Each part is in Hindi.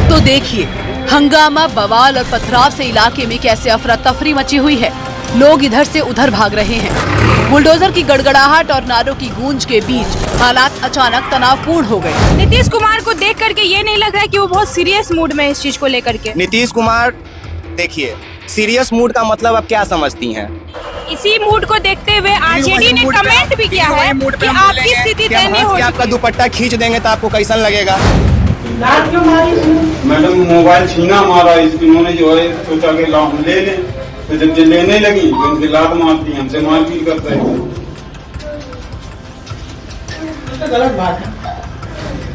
तो देखिए हंगामा, बवाल और पथराव से इलाके में कैसे अफरा तफरी मची हुई है। लोग इधर से उधर भाग रहे हैं। बुलडोजर की गड़गड़ाहट और नारों की गूंज के बीच हालात अचानक तनावपूर्ण हो गए। नीतीश कुमार को देख करके ये नहीं लग रहा है कि वो बहुत सीरियस मूड में है इस चीज को लेकर के। नीतीश कुमार, देखिए सीरियस मूड का मतलब आप क्या समझती हैं? इसी मूड को देखते हुए आरजेडी ने कमेंट भी किया है कि आपकी स्थिति दयनीय हो चुकी है। आपका दुपट्टा खींच देंगे तो आपको कैसा लगेगा? मैडम मोबाइल छीना हमारा, इन्होंने जो है सोचा कि ले लें, तो जब लेने लगी तो इनकी लात मारती, हमसे मारपीट कर रहे थे। तो गलत बात है।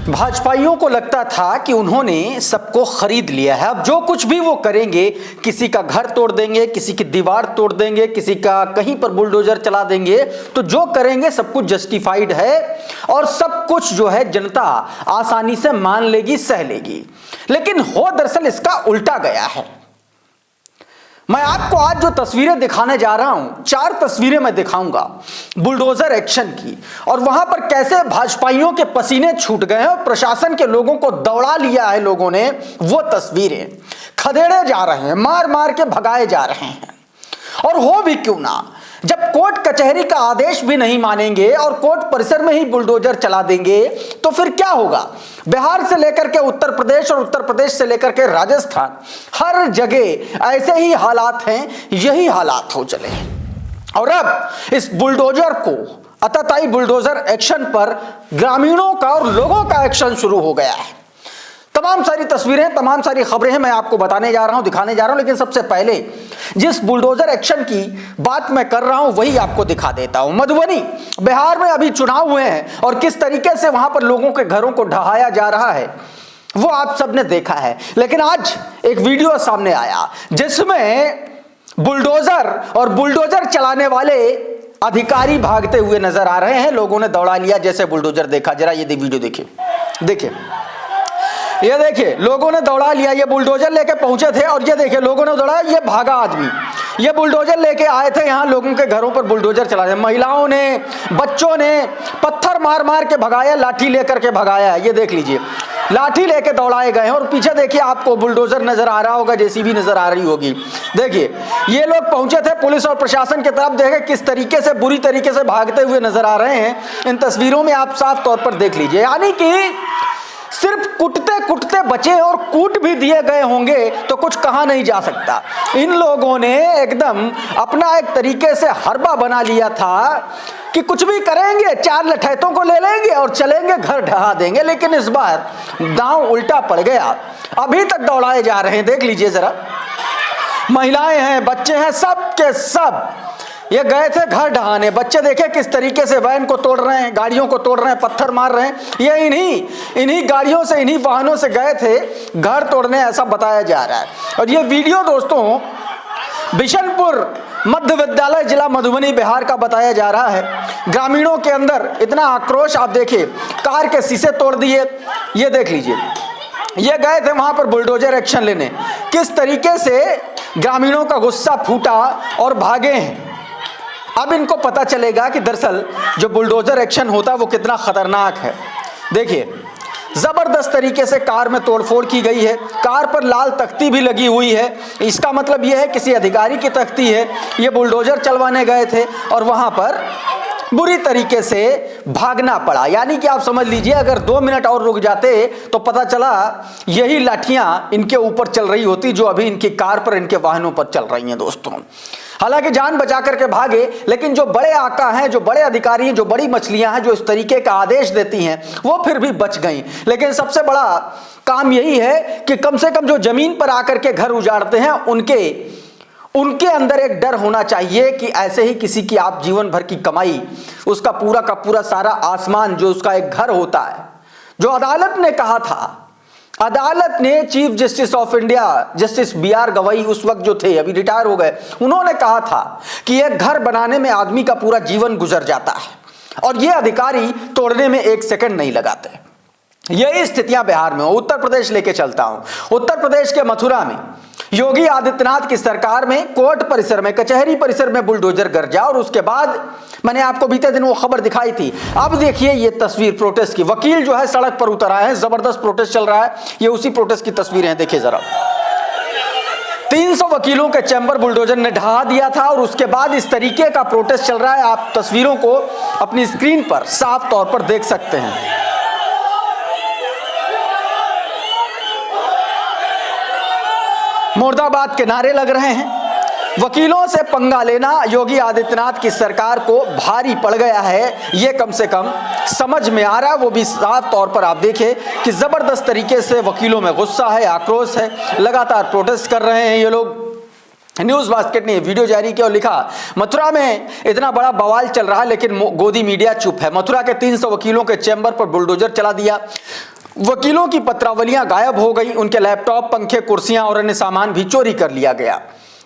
भाजपाइयों को लगता था कि उन्होंने सबको खरीद लिया है, अब जो कुछ भी वो करेंगे, किसी का घर तोड़ देंगे, किसी की दीवार तोड़ देंगे, किसी का कहीं पर बुलडोजर चला देंगे, तो जो करेंगे सब कुछ जस्टिफाइड है और सब कुछ जो है जनता आसानी से मान लेगी, सह लेगी। लेकिन हो दरअसल इसका उल्टा गया है। मैं आपको आज जो तस्वीरें दिखाने जा रहा हूं, 4 तस्वीरें मैं दिखाऊंगा बुलडोजर एक्शन की, और वहां पर कैसे भाजपाइयों के पसीने छूट गए हैं और प्रशासन के लोगों को दौड़ा लिया है लोगों ने। वो तस्वीरें खदेड़े जा रहे हैं, मार मार के भगाए जा रहे हैं। और हो भी क्यों ना, जब कोर्ट कचहरी का आदेश भी नहीं मानेंगे और कोर्ट परिसर में ही बुलडोजर चला देंगे तो फिर क्या होगा? बिहार से लेकर के उत्तर प्रदेश और उत्तर प्रदेश से लेकर के राजस्थान, हर जगह ऐसे ही हालात हैं, यही हालात हो चले हैं। और अब इस बुलडोजर को, आतताई बुलडोजर एक्शन पर ग्रामीणों का और लोगों का एक्शन शुरू हो गया है। तमाम सारी तस्वीरें, तमाम सारी खबरें हैं, मैं आपको बताने जा रहा हूं, दिखाने जा रहा हूं। लेकिन सबसे पहले जिस बुलडोजर एक्शन की बात मैं कर रहा हूं वही आपको दिखा देता हूं। मधुबनी, बिहार में अभी चुनाव हुए हैं और किस तरीके से वहां पर लोगों के घरों को ढहाया जा रहा है वो आप सबने देखा है। लेकिन आज एक वीडियो सामने आया जिसमें बुलडोजर और बुलडोजर चलाने वाले अधिकारी भागते हुए नजर आ रहे हैं। लोगों ने दौड़ा लिया जैसे बुलडोजर देखा। जरा ये वीडियो देखिए, देखिए, ये देखिए, लोगों ने दौड़ा लिया। ये बुलडोजर लेके पहुंचे थे और ये देखिए लोगों ने दौड़ाया, ये भागा आदमी। ये बुलडोजर लेके आए थे यहाँ लोगों के घरों पर बुलडोजर चलाने। महिलाओं ने, बच्चों ने पत्थर मार मार के भगाया, लाठी लेकर के भगाया। ये देख लीजिए, लाठी लेके दौड़ाए गए हैं। और पीछे देखिए आपको बुलडोजर नजर आ रहा होगा, जेसीबी नजर आ रही होगी। देखिए ये लोग पहुंचे थे पुलिस और प्रशासन की तरफ, देखे किस तरीके से, बुरी तरीके से भागते हुए नजर आ रहे हैं। इन तस्वीरों में आप साफ तौर पर देख लीजिए, यानी कि सिर्फ कुटते कुटते बचे और कूट भी दिए गए होंगे तो कुछ कहा नहीं जा सकता। इन लोगों ने एकदम अपना एक तरीके से हरबा बना लिया था कि कुछ भी करेंगे, 4 लठैतों को ले लेंगे और चलेंगे, घर ढहा देंगे। लेकिन इस बार दांव उल्टा पड़ गया। अभी तक दौड़ाए जा रहे हैं, देख लीजिए जरा, महिलाएं हैं, बच्चे हैं, सब के सब ये गए थे घर ढहाने। बच्चे देखे किस तरीके से वैन को तोड़ रहे हैं, गाड़ियों को तोड़ रहे हैं, पत्थर मार रहे हैं। ये इन्हीं गाड़ियों से, इन्हीं वाहनों से गए थे घर तोड़ने, ऐसा बताया जा रहा है। और ये वीडियो दोस्तों बिशनपुर मध्य विद्यालय जिला मधुबनी बिहार का बताया जा रहा है। ग्रामीणों के अंदर इतना आक्रोश, आप देखिए, कार के शीशे तोड़ दिए। ये देख लीजिए, ये गए थे वहां पर बुलडोजर एक्शन लेने, किस तरीके से ग्रामीणों का गुस्सा फूटा और भागे हैं। अब इनको पता चलेगा कि दरअसल जो बुलडोजर एक्शन होता है वो कितना खतरनाक है। देखिए जबरदस्त तरीके से कार में तोड़फोड़ की गई है, कार पर लाल तख्ती भी लगी हुई है। इसका मतलब यह है किसी अधिकारी की तख्ती है। ये बुलडोजर चलवाने गए थे और वहां पर बुरी तरीके से भागना पड़ा। यानी कि आप समझ लीजिए अगर 2 मिनट और रुक जाते तो पता चला यही लाठियां इनके ऊपर चल रही होती जो अभी इनकी कार पर, इनके वाहनों पर चल रही हैं दोस्तों। हालांकि जान बचा करके भागे, लेकिन जो बड़े आका हैं, जो बड़े अधिकारी हैं, जो बड़ी मछलियां हैं, जो इस तरीके का आदेश देती हैं, वो फिर भी बच गई। लेकिन सबसे बड़ा काम यही है कि कम से कम जो जमीन पर आकर के घर उजाड़ते हैं उनके अंदर एक डर होना चाहिए कि ऐसे ही किसी की आप जीवन भर की कमाई, उसका पूरा का पूरा सारा आसमान जो उसका एक घर होता है, जो अदालत ने कहा था, अदालत ने chief justice of India justice BR Gavai उस वक्त जो थे, अभी रिटायर हो गए, उन्होंने कहा था कि एक घर बनाने में आदमी का पूरा जीवन गुजर जाता है और ये अधिकारी तोड़ने में 1 सेकंड नहीं लगाते। यही स्थितियां बिहार में। उत्तर प्रदेश लेके चलता हूं। उत्तर प्रदेश के मथुरा में योगी आदित्यनाथ की सरकार में कोर्ट परिसर में, कचहरी परिसर में बुलडोजर गरजा और उसके बाद मैंने आपको बीते दिन वो खबर दिखाई थी। अब देखिए ये तस्वीर प्रोटेस्ट की, वकील जो है सड़क पर उतर आए हैं, जबरदस्त प्रोटेस्ट चल रहा है। ये उसी प्रोटेस्ट की तस्वीरें हैं, देखिए जरा। 300 वकीलों के चैम्बर बुलडोजर ने ढहा दिया था और उसके बाद इस तरीके का प्रोटेस्ट चल रहा है। आप तस्वीरों को अपनी स्क्रीन पर साफ तौर पर देख सकते हैं। मुर्दाबाद के नारे लग रहे हैं। वकीलों से पंगा लेना योगी आदित्यनाथ की सरकार को भारी पड़ गया है, ये कम से कम समझ में आ रहा है। वो भी साफ तौर पर आप देखें कि जबरदस्त तरीके से वकीलों में गुस्सा है, आक्रोश है, लगातार प्रोटेस्ट कर रहे हैं ये लोग। न्यूज बास्केट ने वीडियो जारी किया और लिखा, मथुरा में इतना बड़ा बवाल चल रहा है लेकिन गोदी मीडिया चुप है। मथुरा के 300 वकीलों के चैम्बर पर बुलडोजर चला दिया। वकीलों की पत्रावलियां गायब हो गई, उनके लैपटॉप, पंखे, कुर्सियां और अन्य सामान भी चोरी कर लिया गया।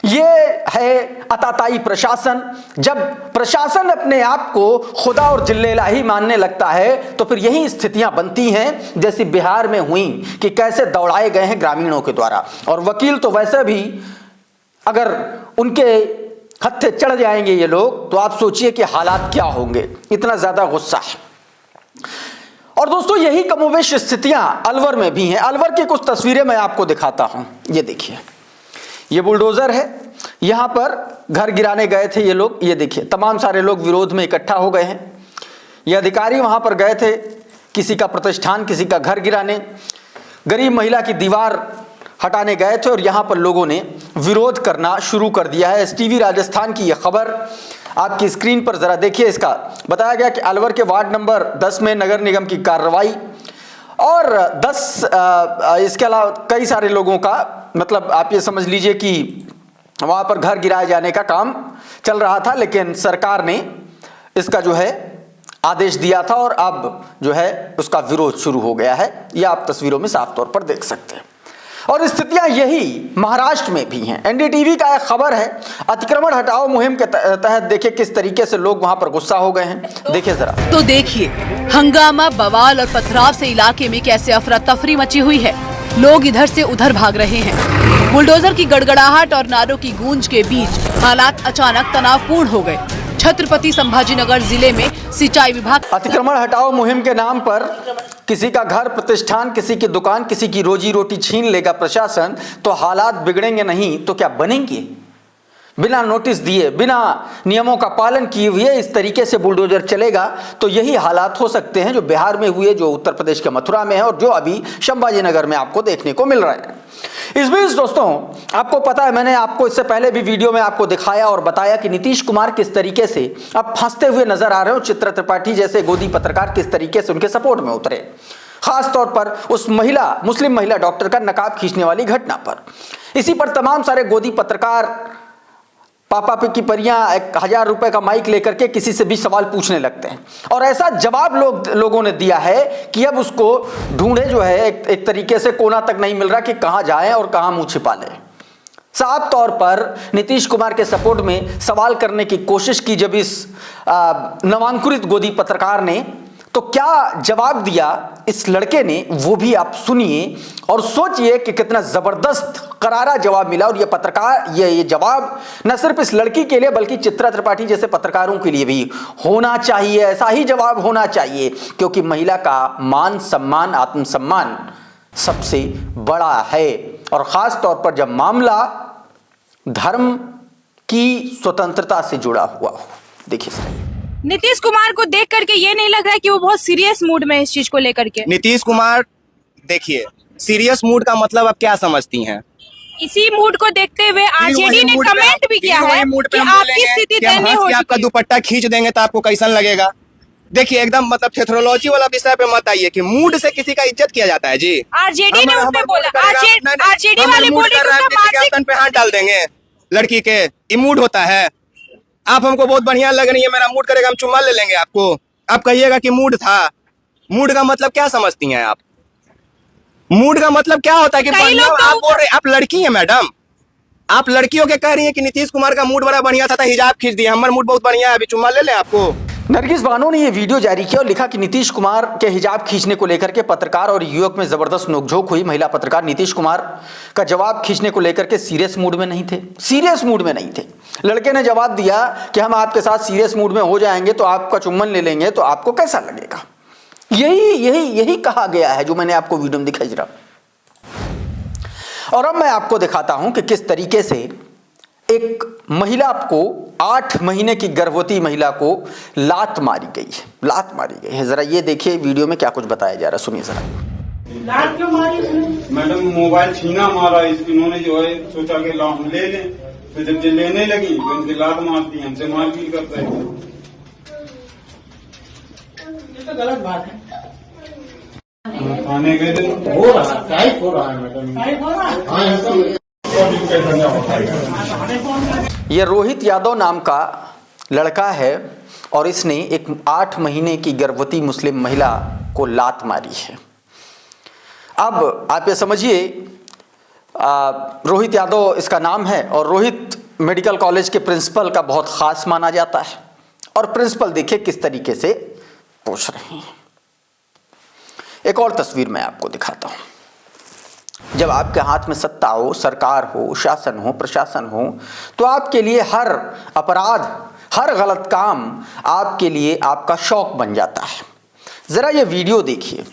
ये है अताताई प्रशासन। जब प्रशासन अपने आप को खुदा और जिल्लेलाही मानने लगता है तो फिर यही स्थितियां बनती हैं जैसी बिहार में हुई कि कैसे दौड़ाए गए हैं ग्रामीणों के द्वारा। और वकील तो वैसे भी अगर उनके हत्थे चढ़ जाएंगे ये लोग तो आप सोचिए कि हालात क्या होंगे, इतना ज्यादा गुस्सा है। और दोस्तों यही कमोबेश स्थितियां अलवर में भी हैं। अलवर की कुछ तस्वीरें मैं आपको दिखाता हूं, ये देखिए। ये बुलडोजर है, यहां पर घर गिराने गए थे ये लोग। ये देखिए तमाम सारे लोग विरोध में इकट्ठा हो गए हैं। ये अधिकारी वहां पर गए थे किसी का प्रतिष्ठान, किसी का घर गिराने, गरीब महिला की दीवार हटाने गए थे और यहां पर लोगों ने विरोध करना शुरू कर दिया है। एसटीवी राजस्थान की यह खबर आपकी स्क्रीन पर जरा देखिए। इसका बताया गया कि अलवर के वार्ड नंबर 10 में नगर निगम की कार्रवाई और 10 इसके अलावा कई सारे लोगों का, मतलब आप ये समझ लीजिए कि वहां पर घर गिराए जाने का काम चल रहा था, लेकिन सरकार ने इसका जो है आदेश दिया था और अब जो है उसका विरोध शुरू हो गया है। यह आप तस्वीरों में साफ तौर पर देख सकते हैं। और स्थितियां यही महाराष्ट्र में भी हैं। एनडीटीवी का एक खबर है, अतिक्रमण हटाओ मुहिम के तहत देखिए किस तरीके से लोग वहां पर गुस्सा हो गए हैं। देखिए जरा। तो देखिए हंगामा, बवाल और पथराव से इलाके में कैसे अफरा तफरी मची हुई है। लोग इधर से उधर भाग रहे हैं। बुलडोजर की गड़गड़ाहट और नारों की गूंज के बीच हालात अचानक तनावपूर्ण हो गए। छत्रपति संभाजीनगर जिले में सिंचाई विभाग अतिक्रमण हटाओ मुहिम के नाम पर किसी का घर, प्रतिष्ठान, किसी की दुकान, किसी की रोजी रोटी छीन लेगा प्रशासन, तो हालात बिगड़ेंगे नहीं तो क्या बनेंगे। बिना नोटिस दिए, बिना नियमों का पालन किए हुए इस तरीके से बुलडोजर चलेगा तो यही हालात हो सकते हैं जो बिहार में हुए, जो उत्तर प्रदेश के मथुरा में है और जो अभी संभाजीनगर में आपको देखने को मिल रहे हैं। इस बीच दोस्तों आपको पता है, मैंने आपको इससे पहले भी वीडियो में आपको दिखाया और बताया कि नीतीश कुमार किस तरीके से अब फंसते हुए नजर आ रहे हो। चित्रा त्रिपाठी जैसे गोदी पत्रकार किस तरीके से उनके सपोर्ट में उतरे, खास तौर पर उस महिला, मुस्लिम महिला डॉक्टर का नकाब खींचने वाली घटना पर। इसी पर तमाम सारे गोदी पत्रकार पापा की परियां 1000 रुपए का माइक लेकर के किसी से भी सवाल पूछने लगते हैं और ऐसा जवाब लोगों ने दिया है कि अब उसको ढूंढे जो है एक तरीके से कोना तक नहीं मिल रहा कि कहां जाए और कहां मुंह छिपा ले। साफ तौर पर नीतीश कुमार के सपोर्ट में सवाल करने की कोशिश की जब इस नवांकुरित गोदी पत्रकार ने, तो क्या जवाब दिया इस लड़के ने वो भी आप सुनिए और सोचिए कि कितना जबरदस्त करारा जवाब मिला। और ये पत्रकार ये जवाब न सिर्फ इस लड़की के लिए बल्कि चित्रा त्रिपाठी जैसे पत्रकारों के लिए भी होना चाहिए। ऐसा ही जवाब होना चाहिए क्योंकि महिला का मान सम्मान, आत्मसम्मान सबसे बड़ा है और खास तौर पर जब मामला धर्म की स्वतंत्रता से जुड़ा हुआ हो। देखिए सर, नीतीश कुमार को देख करके ये नहीं लग रहा है कि वो बहुत सीरियस मूड में है इस चीज को लेकर के। नीतीश कुमार देखिए, सीरियस मूड का मतलब आप क्या समझती हैं? इसी मूड को देखते हुए आरजेडी ने कमेंट भी किया है कि आपकी स्थिति दयनीय हो आपका दुपट्टा खींच देंगे तो आपको कैसा लगेगा। देखिए एकदम मतलब थेथरोलॉजी वाला विषय पे मत आइए कि मूड से किसी का इज्जत किया जाता है जी। आरजेडी ने उस पे बोला, आरजेडी वाले बोले पे हाथ डाल देंगे लड़की के, ये मूड होता है। आप हमको बहुत बढ़िया लग रही है, मेरा मूड करेगा हम चुम्मा ले लेंगे आपको। आप कहिएगा कि मूड था। मूड का मतलब क्या समझती हैं आप? मूड का मतलब क्या होता है कि आप बोल रहे, आप लड़की हैं मैडम, आप लड़कियों के कह रही हैं कि नीतीश कुमार का मूड बड़ा बढ़िया था, हिजाब खींच दिया, हमारा मूड बहुत बढ़िया है, अभी चुम्मा ले लें आपको। नरगिस बानो ने यह वीडियो जारी किया और लिखा कि नीतीश कुमार के हिजाब खींचने को लेकर के पत्रकार और युवक में जबरदस्त नोकझोंक हुई। महिला पत्रकार नीतीश कुमार का जवाब खींचने को लेकर के सीरियस मूड में नहीं थे। लड़के ने जवाब दिया कि हम आपके साथ सीरियस मूड में हो जाएंगे तो आपका चुम्बन ले लेंगे तो आपको कैसा लगेगा। यही कहा गया है जो मैंने आपको वीडियो में दिखाई जरा। और अब मैं आपको दिखाता हूं कि किस तरीके से एक महिला को 8 महीने की गर्भवती महिला को लात मारी गई है। जरा ये देखिए वीडियो में क्या कुछ बताया जा रहा है, सुनिए जरा। लात क्यों मारी उसने? मैडम मोबाइल छीना मारा, इन्होंने जो है सोचा कि हम ले लें, तो जब ये लेने लगी तो इनकी लात मारती, हमसे मारपीट करते हैं। ये तो गलत बात है। खाने गए थे हो रहा है, टाइप हो रहा है मैडम। टाइप हो रहा है? हाँ, ऐसा यह रोहित यादव नाम का लड़का है और इसने एक 8 महीने की गर्भवती मुस्लिम महिला को लात मारी है। अब आप ये समझिए, रोहित यादव इसका नाम है और रोहित मेडिकल कॉलेज के प्रिंसिपल का बहुत खास माना जाता है। और प्रिंसिपल देखिए किस तरीके से पूछ रहे हैं। एक और तस्वीर मैं आपको दिखाता हूं। जब आपके हाथ में सत्ता हो, सरकार हो, शासन हो, प्रशासन हो, तो आपके लिए हर अपराध, हर गलत काम आपके लिए आपका शौक बन जाता है। जरा ये वीडियो देखिए।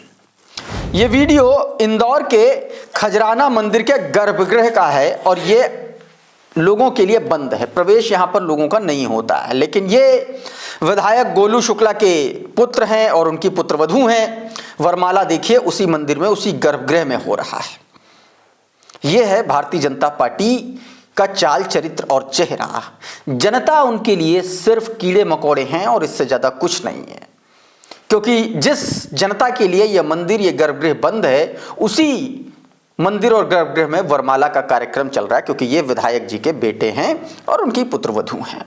ये वीडियो इंदौर के खजराना मंदिर के गर्भगृह का है और ये लोगों के लिए बंद है, प्रवेश यहाँ पर लोगों का नहीं होता है। लेकिन ये विधायक गोलू शुक्ला के पुत्र हैं और उनकी पुत्रवधू हैं। वरमाला देखिए उसी मंदिर में, उसी गर्भगृह में हो रहा है। यह है भारतीय जनता पार्टी का चाल चरित्र और चेहरा। जनता उनके लिए सिर्फ कीड़े मकोड़े हैं और इससे ज्यादा कुछ नहीं है, क्योंकि जिस जनता के लिए यह मंदिर, यह गर्भगृह बंद है, उसी मंदिर और गर्भगृह में वरमाला का कार्यक्रम चल रहा है, क्योंकि ये विधायक जी के बेटे हैं और उनकी पुत्रवधू हैं।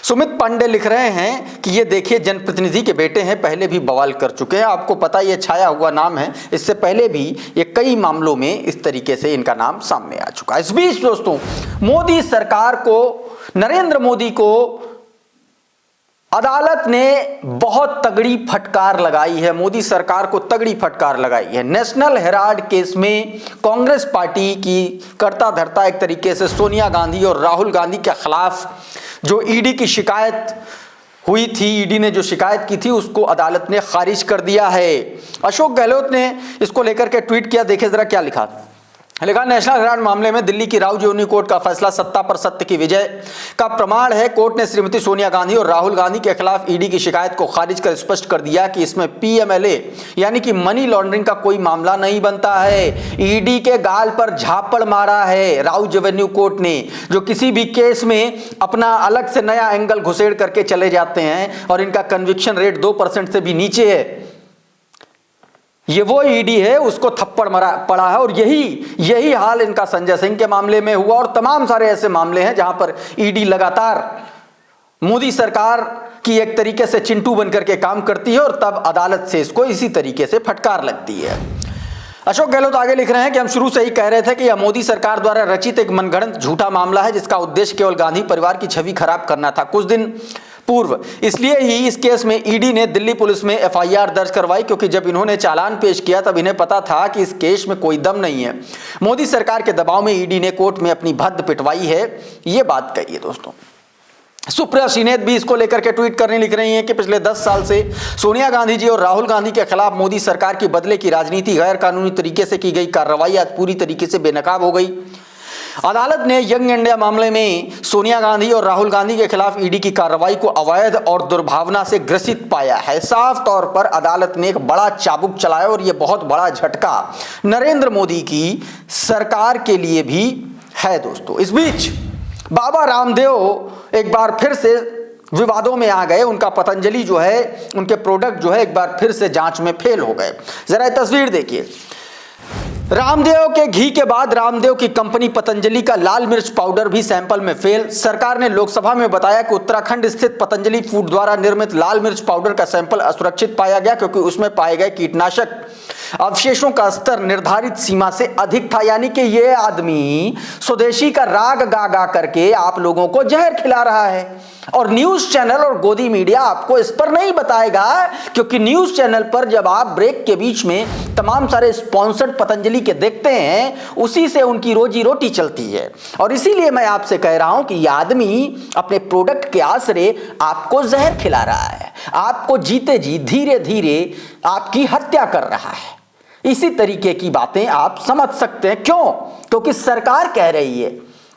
सुमित पांडे लिख रहे हैं कि ये देखिए जनप्रतिनिधि के बेटे हैं, पहले भी बवाल कर चुके हैं। आपको पता ये छाया हुआ नाम है, इससे पहले भी ये कई मामलों में इस तरीके से इनका नाम सामने आ चुका है। इस बीच दोस्तों, मोदी सरकार को, नरेंद्र मोदी को अदालत ने बहुत तगड़ी फटकार लगाई है। मोदी सरकार को तगड़ी फटकार लगाई है। नेशनल हेराल्ड केस में कांग्रेस पार्टी की करता धरता एक तरीके से सोनिया गांधी और राहुल गांधी के खिलाफ जो ईडी की शिकायत हुई थी, ईडी ने जो शिकायत की थी, उसको अदालत ने खारिज कर दिया है। अशोक गहलोत ने इसको लेकर के ट्वीट किया। देखिए जरा क्या लिखा। नेशनल हेराल्ड मामले में दिल्ली की राउ जोनी कोर्ट का फैसला सत्ता पर सत्य की विजय का प्रमाण है। कोर्ट ने श्रीमती सोनिया गांधी और राहुल गांधी के खिलाफ ईडी की शिकायत को खारिज कर स्पष्ट कर दिया कि इसमें पीएमएलए यानी कि मनी लॉन्ड्रिंग का कोई मामला नहीं बनता है। ईडी के गाल पर झापड़ मारा है राउ रेवेन्यू कोर्ट ने, जो किसी भी केस में अपना अलग से नया एंगल घुसेड़ करके चले जाते हैं और इनका कन्विक्शन रेट 2% से भी नीचे है। ये वो ईडी है, उसको थप्पड़ मारा पड़ा है। और यही हाल इनका संजय सिंह के मामले में हुआ और तमाम सारे ऐसे मामले हैं जहां पर ईडी लगातार मोदी सरकार की एक तरीके से चिंटू बनकर के काम करती है और तब अदालत से इसको इसी तरीके से फटकार लगती है। अशोक गहलोत आगे लिख रहे हैं कि हम शुरू से ही कह रहे थे कि यह मोदी सरकार द्वारा रचित एक मनगढ़ंत झूठा मामला है, जिसका उद्देश्य केवल गांधी परिवार की छवि खराब करना था। कुछ दिन पूर्व इसलिए ही इस केस में ईडी ने दिल्ली पुलिस में एफआईआर दर्ज करवाई, क्योंकि जब इन्होंने चालान पेश किया तब इन्हें पता था कि इस केस में कोई दम नहीं है। मोदी सरकार के दबाव में ईडी ने कोर्ट में अपनी भद्द पिटवाई है, ये बात कही है दोस्तों। सुप्रिया सीनेत भी इसको लेकर के ट्वीट करने लिख रही हैं कि पिछले 10 साल से सोनिया गांधी जी और राहुल गांधी के खिलाफ मोदी सरकार की बदले की राजनीति, गैर कानूनी तरीके से की गई कार्रवाई आज पूरी तरीके से बेनकाब हो गई। अदालत ने यंग इंडिया मामले में सोनिया गांधी और राहुल गांधी के खिलाफ ईडी की कार्रवाई को अवैध और दुर्भावना से ग्रसित पाया है। साफ तौर पर अदालत ने एक बड़ा चाबुक चलाया और यह बहुत बड़ा झटका नरेंद्र मोदी की सरकार के लिए भी है दोस्तों। इस बीच बाबा रामदेव एक बार फिर से विवादों में आ गए। उनका पतंजलि जो है, उनके प्रोडक्ट जो है एक बार फिर से जांच में फेल हो गए। जरा तस्वीर देखिए। रामदेव के घी के बाद रामदेव की कंपनी पतंजलि का लाल मिर्च पाउडर भी सैंपल में फेल। सरकार ने लोकसभा में बताया कि उत्तराखंड स्थित पतंजलि फूड द्वारा निर्मित लाल मिर्च पाउडर का सैंपल असुरक्षित पाया गया, क्योंकि उसमें पाए गए कीटनाशक अवशेषों का स्तर निर्धारित सीमा से अधिक था, यानी कि ये आदमी स्वदेशी का राग गा गा करके आप लोगों को जहर खिला रहा है। और न्यूज चैनल और गोदी मीडिया आपको इस पर नहीं बताएगा, क्योंकि न्यूज चैनल पर जब आप ब्रेक के बीच में तमाम सारे स्पॉन्सर्ड पतंजलि के देखते हैं, उसी से उनकी रोजी रोटी चलती है। और इसीलिए मैं आपसे कह रहा हूं कि यह आदमी अपने प्रोडक्ट के आसरे आपको जहर खिला रहा है, आपको जीते जी धीरे धीरे आपकी हत्या कर रहा है। इसी तरीके की बातें आप समझ सकते हैं। क्यों? क्योंकि सरकार कह रही है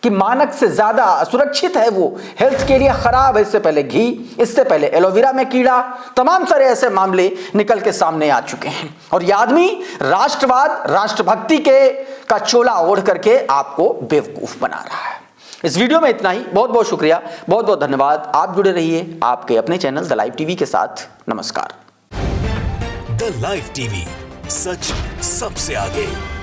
कि मानक से ज्यादा असुरक्षित है, वो हेल्थ के लिए खराब है। इससे पहले घी, इससे पहले एलोवेरा में कीड़ा, तमाम सारे ऐसे मामले निकल के सामने आ चुके हैं। और यह आदमी राष्ट्रवाद, राष्ट्रभक्ति का चोला ओढ़ करके आपको बेवकूफ बना रहा है। इस वीडियो में इतना ही। बहुत बहुत शुक्रिया, बहुत बहुत धन्यवाद। आप जुड़े रहिए आपके अपने चैनल द लाइव टीवी के साथ। नमस्कार। द लाइव टीवी, सच सबसे आगे।